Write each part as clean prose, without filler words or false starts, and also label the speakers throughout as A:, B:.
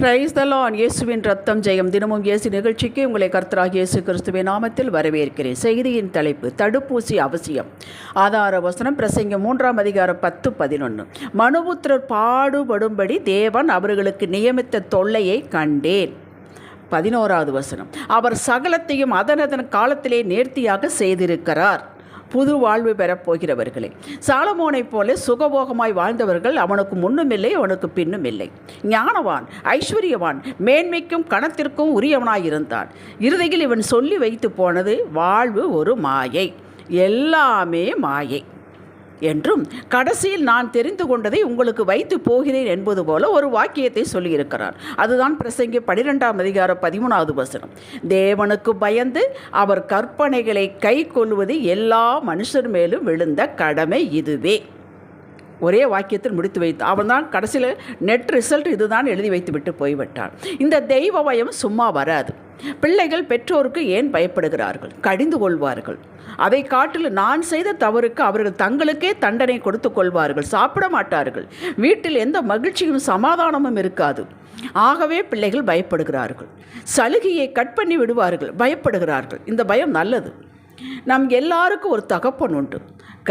A: Praise the Lord. இயேசுவின் ரத்தம் ஜெயம். தினமும் இயேசு நிகழ்ச்சிக்கு உங்களை கர்த்தராகிய இயேசு கிறிஸ்துவின் நாமத்தில் வரவேற்கிறேன். செய்தியின் தலைப்பு தடுப்பூசி அவசியம். ஆதார வசனம் பிரசங்கம் 3 அதிகாரம் 10-11. மனுபுத்திரர் பாடுபடும்படி தேவன் அவர்களுக்கு நியமித்த தொல்லையை கண்டேன். 11வது வசனம், அவர் சகலத்தையும் அதனதன் காலத்திலே நேர்த்தியாக செய்திருக்கிறார். புது வாழ்வு பெறப்போகிறவர்களே, சாலமோனைப் போல சுகபோகமாய் வாழ்ந்தவர்கள் அவனுக்கு முன்னும் இல்லை, அவனுக்கு பின்னும் இல்லை. ஞானவான், ஐஸ்வர்யவான், மேன்மைக்கும் கணத்திற்கும் உரியவனாயிருந்தான். இறுதியில் இவன் சொல்லி வைத்து போனது, வாழ்வு ஒரு மாயை, எல்லாமே மாயை என்றும் கடைசியில் நான் தெரிந்து கொண்டதை உங்களுக்கு வைத்து போகிறேன் என்பது போல ஒரு வாக்கியத்தை சொல்லியிருக்கிறார். அதுதான் பிரசங்கி 12 அதிகாரம் 13வது வசனம். தேவனுக்கு பயந்து அவர் கற்பனைகளை கை கொள்வது எல்லா மனுஷர் மேலும் விழுந்த கடமை இதுவே. ஒரே வாக்கியத்தில் முடித்து வைத்து அவன் தான் கடைசியில் நெட் ரிசல்ட் இதுதான் எழுதி வைத்து விட்டு போய்விட்டான். இந்த தெய்வ பயம் சும்மா வராது. பிள்ளைகள் பெற்றோருக்கு ஏன் பயப்படுகிறார்கள்? கடிந்து கொள்வார்கள். அதை காட்டில் நான் செய்த தவறுக்கு அவர்கள் தங்களுக்கே தண்டனை கொடுத்து கொள்வார்கள். சாப்பிட மாட்டார்கள். வீட்டில் எந்த மகிழ்ச்சியும் சமாதானமும் இருக்காது. ஆகவே பிள்ளைகள் பயப்படுகிறார்கள். சலுகையை கட் பண்ணி விடுவார்கள், பயப்படுகிறார்கள். இந்த பயம் நல்லது. நம் எல்லாருக்கும் ஒரு தகப்பன் உண்டு.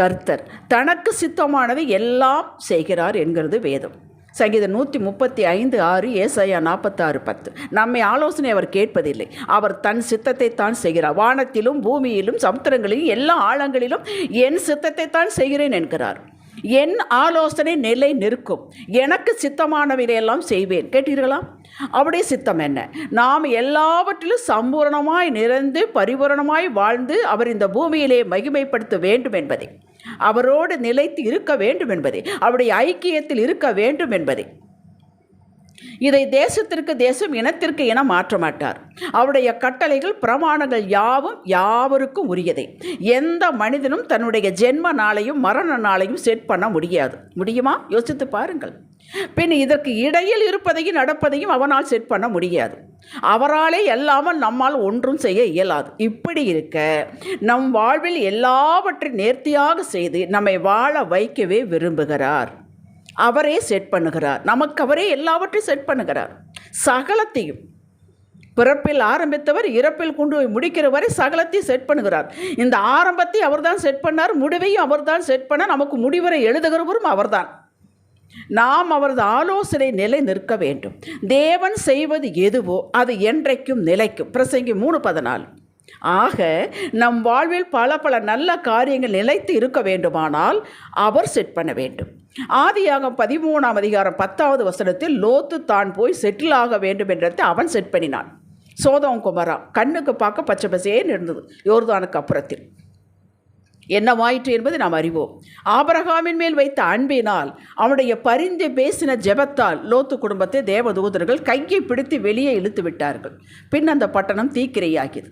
A: கர்த்தர் தனக்கு சித்தமானதை எல்லாம் செய்கிறார் என்கிறது வேதம். சங்கீதம் 135:6, ஏசாயா 46:10. நம்மை ஆலோசனை அவர் கேட்பதில்லை. அவர் தன் சித்தத்தை தான் செய்கிறார். வானத்திலும் பூமியிலும் சமுத்திரங்களிலும் எல்லா ஆழங்களிலும் என் சித்தத்தை தான் செய்கிறேன் என்கிறார். என் ஆலோசனை நிலை நிற்கும். எனக்கு சித்தமானவையெல்லாம் செய்வேன். கேட்டீர்களா? அவருடைய சித்தம் என்ன? நாம் எல்லாவற்றிலும் சம்பூரணமாய் நிறைந்து பரிபூரணமாய் வாழ்ந்து அவர் இந்த பூமியிலே மகிமைப்படுத்த வேண்டும் என்பதே, அவரோடு நிலைத்து இருக்க வேண்டும் என்பதே, அவருடைய ஐக்கியத்தில் இருக்க வேண்டும் என்பதே. இதை தேசத்திற்கு தேசம், இனத்திற்கு இனம் மாற்ற மாட்டார். அவருடைய கட்டளைகள் பிரமாணங்கள் யாவும் யாவருக்கும் உரியதே. எந்த மனிதனும் தன்னுடைய ஜென்ம நாளையும் மரண நாளையும் செட் பண்ண முடியுமா? யோசித்து பாருங்கள். பின் இதற்கு இடையில் இருப்பதையும் நடப்பதையும் அவனால் செட் பண்ண முடியாது. அவராலே எல்லாமல் நம்மால் ஒன்றும் செய்ய இயலாது. இப்படி இருக்க நம் வாழ்வில் எல்லாவற்றையும் நேர்த்தியாக செய்து நம்மை வாழ வைக்கவே விரும்புகிறார். அவரே செட் பண்ணுகிறார். நமக்கு அவரே எல்லாவற்றையும் செட் பண்ணுகிறார். சகலத்தையும் பிறப்பில் ஆரம்பித்தவர் இறப்பில் கொண்டு போய் முடிக்கிற வரை சகலத்தையும் செட் பண்ணுகிறார். இந்த ஆரம்பத்தை அவர்தான் செட் பண்ணார், முடிவையும் அவர்தான் செட் பண்ணார். நமக்கு முடிவரை எழுதுகிறவரும் அவர்தான். நாம் அவரது ஆலோசனை நிலை நிற்க வேண்டும். தேவன் செய்வது எதுவோ அது என்றைக்கும் நிலைக்கும். பிரசங்கி 3:14. ஆக நம் வாழ்வில் பல நல்ல காரியங்கள் நிலைத்து இருக்க வேண்டுமானால் அவர் செட் பண்ண வேண்டும். ஆதியாகமம் 13 அதிகாரம் 10வது வசனத்தில் லோத்து தான் போய் செட்டில் ஆக வேண்டும் என்றதை அவன் செட் பண்ணினான். சோதோம் குமரா கண்ணுக்கு பார்க்க பச்சை பசேன்னு இருந்தது. யோர்தானுக்கு அப்புறத்தில் என்னவாயிற்று என்பது நாம் அறிவோம். ஆபிரகாமின் மேல் வைத்த அன்பினால், அவனுடைய பரிந்து பேசின ஜெபத்தால் லோத்து குடும்பத்தை தேவதூதர்கள் கையை பிடித்து வெளியே இழுத்து விட்டார்கள். பின் அந்த பட்டணம் தீக்கிரையாகியது.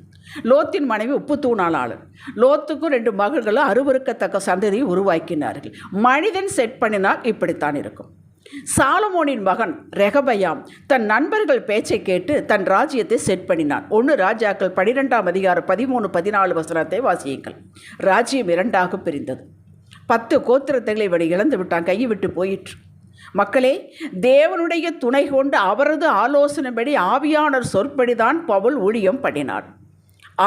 A: லோத்தின் மனைவி உப்பு தூணாளாளர். லோத்துக்கும் 2 மகள்களும் அருவருக்கத்தக்க சந்ததியை உருவாக்கினார்கள். மனிதன் செட் பண்ணினால் இப்படித்தான் இருக்கும். சாலமோனின் மகன் ரெகபயாம் தன் நண்பர்கள் பேச்சை கேட்டு தன் ராஜ்யத்தை செட் பண்ணினான். 1 ராஜாக்கள் 12 அதிகாரம் 13-14 வசனத்தை வாசியுங்கள். ராஜ்யம் 2ஆக பிரிந்தது. 10 கோத்திரத்தைகளை இவனை இழந்து விட்டான். கையை விட்டு போயிற்று. மக்களே, தேவனுடைய துணை கொண்டு அவரது ஆலோசனைப்படி ஆவியானவர் சொற்படிதான் பவுல் ஊழியம் பண்ணினார்.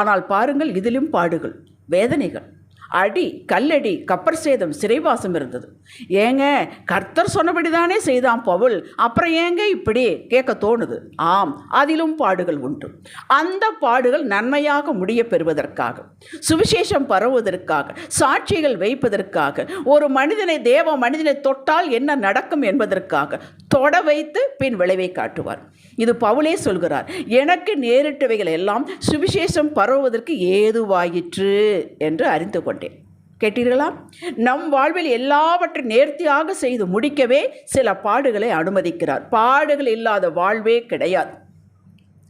A: ஆனால் பாருங்கள், இதிலும் பாடுகள், வேதனைகள், அடி, கல்லடி, கப்பர் சேதம், சிறைவாசம் இருந்தது. ஏங்க, கர்த்தர் சொன்னபடி தானே செய்தான் பவுல், அப்புறம் ஏங்க இப்படி கேட்க தோணுது. ஆம், அதிலும் பாடுகள் உண்டு. அந்த பாடுகள் நன்மையாக முடிய பெறுவதற்காக, சுவிசேஷம் பரவுவதற்காக, சாட்சிகள் வைப்பதற்காக, ஒரு மனிதனை தேவ மனிதனை தொட்டால் என்ன நடக்கும் என்பதற்காக தொட வைத்து பின் விளைவை காட்டுவார். இது பவுலே சொல்கிறார். எனக்கு நேரிட்டவைகள் எல்லாம் சுவிசேஷம் பரவுவதற்கு ஏதுவாயிற்று என்று அறிந்து கொண்டேன். கேட்டீர்களா? நம் வாழ்வில் எல்லாவற்றையும் நேர்த்தியாக செய்து முடிக்கவே சில பாடுகளை அனுமதிக்கிறார். பாடுகள் இல்லாத வாழ்வே கிடையாது.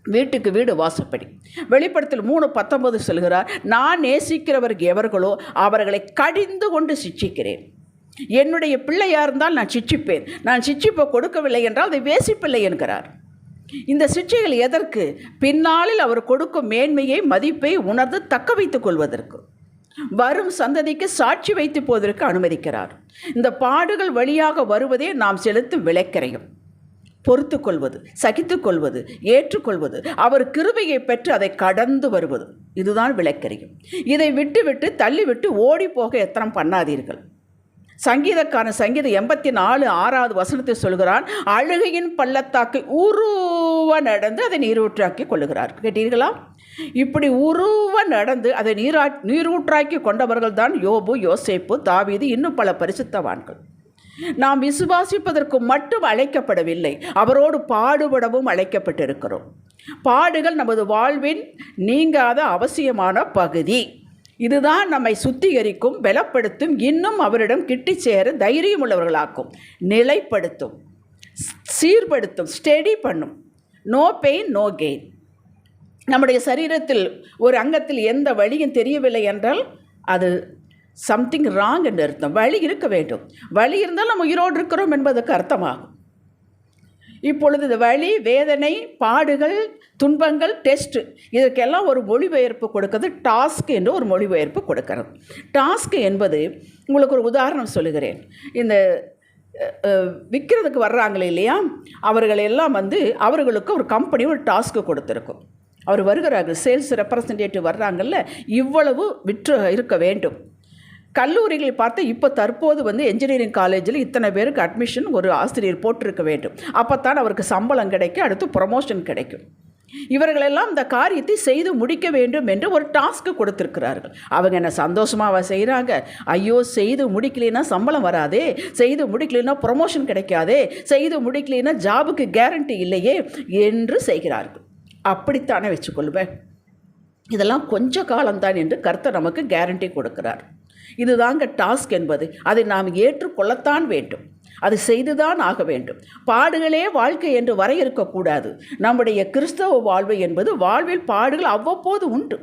A: வீட்டுக்கு வீடு வாசப்படி. வெளிப்படுத்தல் 3:19 சொல்கிறார், நான் நேசிக்கிறவர்கள் எவர்களோ அவர்களை கடிந்து கொண்டு சிட்சிக்கிறேன். என்னுடைய பிள்ளையாக இருந்தால் நான் சிட்சிப்பேன். நான் சிட்சிப்பை கொடுக்கவில்லை என்றால் அதை வேசிப்பில்லை என்கிறார். இந்த சிட்சைகள் எதற்கு? பின்னாளில் அவர் கொடுக்கும் மேன்மையை மதிப்பை உணர்ந்து தக்க வைத்துக் கொள்வதற்கு, வரும் சந்ததிக்கு சாட்சி வைத்து போவதற்கு அனுமதிக்கிறார். இந்த பாடுகள் வழியாக வருவதே நாம் செலுத்தும் விலைக்கரையும். பொறுத்து கொள்வது, சகித்து கொள்வது, ஏற்றுக்கொள்வது, அவர் கிருபையை பெற்று அதை கடந்து வருவது, இதுதான் விளக்கரியும். இதை விட்டு தள்ளிவிட்டு ஓடி போக எத்தனம் பண்ணாதீர்கள். சங்கீதக்காரன் சங்கீதம் 84 வசனத்தை சொல்கிறான், அழுகையின் பள்ளத்தாக்கை உருவ நடந்து அதை நீரூற்றாக்கி கொள்ளுகிறார். கேட்டீர்களா? இப்படி உருவ நடந்து அதை நீரூற்றாக்கி கொண்டவர்கள் தான் யோபு, யோசேப்பு, தாவீது, இன்னும் பல பரிசுத்தவான்கள். நாம் விசுவாசிப்பதற்கு மட்டும் அழைக்கப்படவில்லை, அவரோடு பாடுபடவும் அழைக்கப்பட்டிருக்கிறோம். பாடுகள் நமது வாழ்வின் நீங்காத அவசியமான பகுதி. இதுதான் நம்மை சுத்திகரிக்கும், பலப்படுத்தும், இன்னும் அவரிடம் கிட்டி சேர தைரியம் உள்ளவர்களாக்கும், நிலைப்படுத்தும், சீர்படுத்தும், ஸ்டெடி பண்ணும். No pain no gain. நம்முடைய சரீரத்தில் ஒரு அங்கத்தில் எந்த வலியும் தெரியவில்லை என்றால் அது சம்திங் ராங் என்று அர்த்தம். வலி இருக்க வேண்டும். வலி இருந்தால் நம்ம உயிரோடு இருக்கிறோம் என்பதற்கு அர்த்தமாகும். இப்பொழுது இந்த வலி, வேதனை, பாடுகள், துன்பங்கள், டெஸ்ட்டு, இதற்கெல்லாம் ஒரு மொழிபெயர்ப்பு கொடுக்கிறது டாஸ்க் என்று ஒரு மொழிபெயர்ப்பு கொடுக்கிறது. டாஸ்க் என்பது, உங்களுக்கு ஒரு உதாரணம் சொல்லுகிறேன். இந்த விற்கிறதுக்கு வர்றாங்களே இல்லையா, அவர்களெல்லாம் அவர்களுக்கு ஒரு கம்பெனி ஒரு டாஸ்க்கு கொடுத்துருக்கும். அவர் வருகிறார்கள், சேல்ஸ் ரெப்ரசன்டேட்டிவ் வர்றாங்கல்ல, இவ்வளவு விற்று இருக்க வேண்டும். கல்லூரிகளை பார்த்து இப்போ தற்போது என்ஜினியரிங் காலேஜில் இத்தனை பேருக்கு அட்மிஷன் ஒரு ஆசிரியர் போட்டிருக்க வேண்டும். அப்போத்தான் அவருக்கு சம்பளம் கிடைக்கும், அடுத்து ப்ரமோஷன் கிடைக்கும். இவர்களெல்லாம் இந்த காரியத்தை செய்து முடிக்க வேண்டும் என்று ஒரு டாஸ்க்கு கொடுத்துருக்கிறார்கள். அவங்க என்ன சந்தோஷமாக செய்கிறாங்க? ஐயோ, செய்து முடிக்கலைன்னா சம்பளம் வராதே, செய்து முடிக்கலைன்னா ப்ரமோஷன் கிடைக்காதே, செய்து முடிக்கலைன்னா ஜாபுக்கு கேரண்டி இல்லையே என்று செய்கிறார்கள். அப்படித்தானே வச்சுக்கொள்வேன். இதெல்லாம் கொஞ்ச காலம்தான் என்று கர்த்தர் நமக்கு கேரண்டி கொடுக்கிறார். இதுதாங்க டாஸ்க் என்பது. அதை நாம் ஏற்றுக்கொள்ளத்தான் வேண்டும், அது செய்துதான் ஆக வேண்டும். பாடுகளே வாழ்க்கை என்று வரையறுக்கக்கூடாது. நம்முடைய கிறிஸ்தவ வாழ்வு என்பது வாழ்வில் பாடுகள் அவ்வப்போது உண்டு.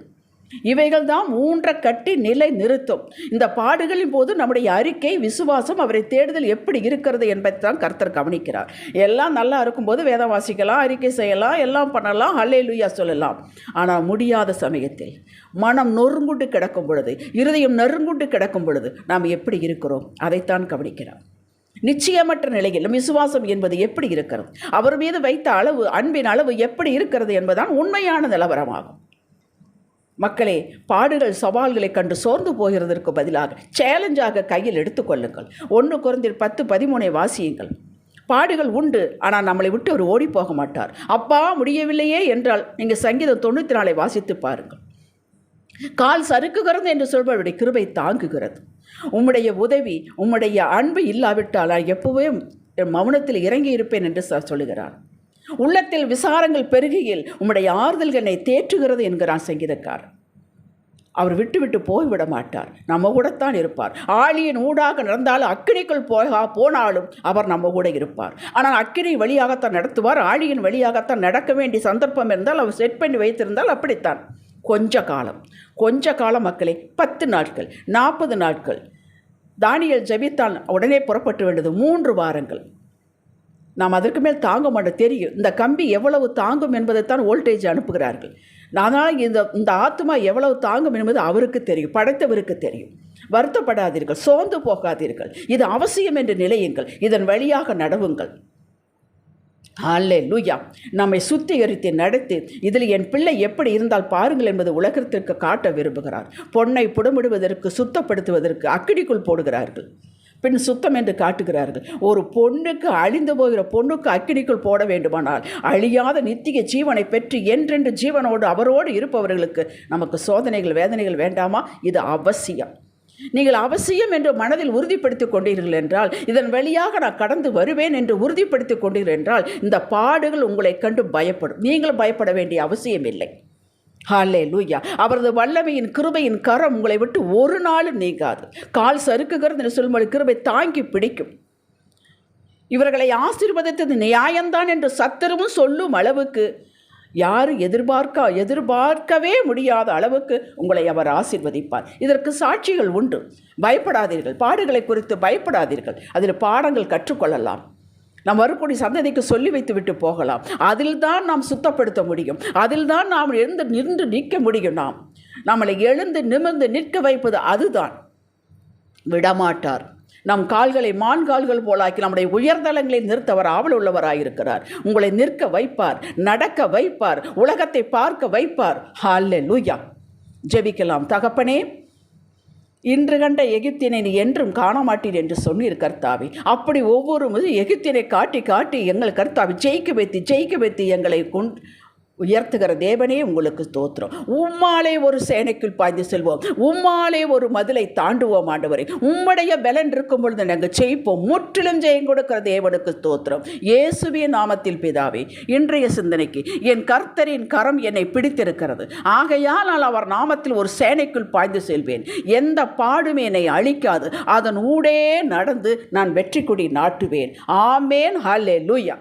A: இவைகள் தான் ஊன்ற கட்டி நிலை நிறுத்தும். இந்த பாடுகளின் போது நம்முடைய அறிக்கை, விசுவாசம், அவரை தேடுதல் எப்படி இருக்கிறது என்பதை தான் கர்த்தர் கவனிக்கிறார். எல்லாம் நல்லா இருக்கும்போது வேதம் வாசிக்கலாம், அறிக்கை செய்யலாம், எல்லாம் பண்ணலாம், ஹல்லேலூயா சொல்லலாம். ஆனால் முடியாத சமயத்தில், மனம் நொறுங்குண்டு கிடக்கும் பொழுது, இருதயம் நறுங்குண்டு கிடக்கும் பொழுது நாம் எப்படி இருக்கிறோம் அதைத்தான் கவனிக்கிறார். நிச்சயமற்ற நிலையில் விசுவாசம் என்பது எப்படி இருக்கிறது, அவர் மீது வைத்த அளவு, அன்பின் அளவு எப்படி இருக்கிறது என்பதுதான் உண்மையான நிலவரமாகும். மக்களே, பாடுகள் சவால்களை கண்டு சோர்ந்து போகிறதற்கு பதிலாக சேலஞ்சாக கையில் எடுத்துக்கொள்ளுங்கள். 1 கொரிந்தியர் 10:13 வாசியுங்கள். பாடுகள் உண்டு, ஆனால் நம்மளை விட்டு அவர் ஓடி போக மாட்டார். அப்பா முடியவில்லையே என்றால் நீங்கள் சங்கீதம் 94 வாசித்து பாருங்கள். கால் சறுக்குகிறது என்று சொல்பவருடைய கிருபை தாங்குகிறது. உம்முடைய உதவி, உம்முடைய அன்பு இல்லாவிட்டால் எப்பவே மௌனத்தில் இறங்கி இருப்பேன் என்று சொல்லுகிறார். உள்ளத்தில் விசாரங்கள் பெருகையில் உம்முடைய ஆறுதல்கள் என்னை தேற்றுகிறது என்கிறான் சங்கீதக்காரர். அவர் விட்டு போய்விட மாட்டார், நம்ம கூடத்தான் இருப்பார். ஆழியின் ஊடாக நடந்தாலும், அக்கினிக்குள் போனாலும் அவர் நம்ம கூட இருப்பார். ஆனால் அக்கினி வழியாகத்தான் நடத்துவார். ஆழியின் வழியாகத்தான் நடக்க வேண்டிய சந்தர்ப்பம் இருந்தால் அவர் செட் பண்ணி வைத்திருந்தால் அப்படித்தான். கொஞ்ச காலம் மக்களே, 10 நாட்கள், 40 நாட்கள். தானியேல் ஜெபித்தால் உடனே புறப்பட்டு வேண்டியது 3 வாரங்கள். நாம் அதற்கு மேல் தாங்க மாட்டோம். தெரியும் இந்த கம்பி எவ்வளவு தாங்கும் என்பதைத்தான் வோல்டேஜ் அனுப்புகிறார்கள். அதனால் இந்த ஆத்மா எவ்வளவு தாங்கும் என்பது அவருக்கு தெரியும், படைத்தவருக்கு தெரியும். வருத்தப்படாதீர்கள், சோர்ந்து போகாதீர்கள். இது அவசியம் என்று நிலையுங்கள், இதன் வழியாக நடவுங்கள். ஹல்லேலூயா. நம்மை சுத்திகரித்து நடத்தி, இதில் என் பிள்ளை எப்படி இருந்தால் பாருங்கள் என்பது உலகத்திற்கு காட்ட விரும்புகிறார். பொன்னை புடமிடுவதற்கு, சுத்தப்படுத்துவதற்கு அக்கினிக்குள் போடுகிறார்கள், பின் சுத்தம் என்று காட்டுகிறார்கள். ஒரு பொண்ணுக்கு, அழிந்து போகிற பொண்ணுக்கு அக்கினிக்குள் போட வேண்டுமானால் அழியாத நித்திய ஜீவனை பெற்று என்றென்று ஜீவனோடு அவரோடு இருப்பவர்களுக்கு நமக்கு சோதனைகள், வேதனைகள் வேண்டாமா? இது அவசியம். நீங்கள் அவசியம் என்று மனதில் உறுதிப்படுத்திக் கொண்டீர்கள் என்றால், இதன் வழியாக நான் கடந்து வருவேன் என்று உறுதிப்படுத்திக் கொண்டீர்கள் என்றால், இந்த பாடுகள் உங்களை கண்டு பயப்படும். நீங்கள் பயப்பட வேண்டிய அவசியம் இல்லை. ஹல்லேலூயா. அவரது வல்லமையின் கிருபையின் கரம் உங்களை விட்டு ஒரு நாளும் நீங்காது. கால் சறுக்குகிறது என்று சொல்லும்போது கிருபை தாங்கி பிடிக்கும். இவர்களை ஆசீர்வதித்தது நியாயம்தான் என்று சத்துருவும் சொல்லும் அளவுக்கு, யாரும் எதிர்பார்க்கவே முடியாத அளவுக்கு உங்களை அவர் ஆசீர்வதிப்பார். இதற்கு சாட்சிகள் உண்டு. பயப்படாதீர்கள், பாடுகளை குறித்து பயப்படாதீர்கள். அதில் பாடங்கள் கற்றுக்கொள்ளலாம். நாம் வரக்கூடிய சந்ததிக்கு சொல்லி வைத்து விட்டு போகலாம். அதில் தான் நாம் சுத்தப்படுத்த முடியும், அதில் தான் நாம் நின்று நிற்க முடியும். நம்மளை எழுந்து நிமிர்ந்து நிற்க வைப்பது அதுதான். விடமாட்டார். நம் கால்களை மான் கால்கள் போலாக்கி நம்முடைய உயர்தலங்களில் நிறுத்த அவர் ஆவல் உள்ளவராயிருக்கிறார். உங்களை நிற்க வைப்பார், நடக்க வைப்பார், உலகத்தை பார்க்க வைப்பார். ஹல்லேலூயா. ஜெபிக்கலாம். தகப்பனே, இன்று கண்ட எகிப்தினை நீ என்றும் காண மாட்டீர் என்று சொன்னீர் கர்த்தாவே. அப்படி ஒவ்வொரு எகிப்தினை காட்டி காட்டி எங்கள் கர்த்தாவை ஜெயிக்க வைத்து எங்களை உயர்த்துகிற தேவனே உங்களுக்கு ஸ்தோத்திரம். உம்மாலே ஒரு சேனைக்குள் பாய்ந்து செல்வோம், உம்மாலே ஒரு மதிலை தாண்டுவோம் ஆண்டவரே. உம்முடைய பலன் இருக்கும் பொழுது நாங்கள் ஜெயிப்போம். முற்றிலும் ஜெயம் கொடுக்கிற தேவனுக்கு ஸ்தோத்திரம். இயேசுவின் நாமத்தில் பிதாவே. இன்றைய சிந்தனைக்கு என் கர்த்தரின் கரம் என்னை பிடித்திருக்கிறது, ஆகையால் நான் அவர் நாமத்தில் ஒரு சேனைக்குள் பாய்ந்து செல்வேன். எந்த பாடுமே என்னை அழிக்காது. அதன் ஊடே நடந்து நான் வெற்றி கொடி நாட்டுவேன். ஆமேன். ஹல்லேலூயா.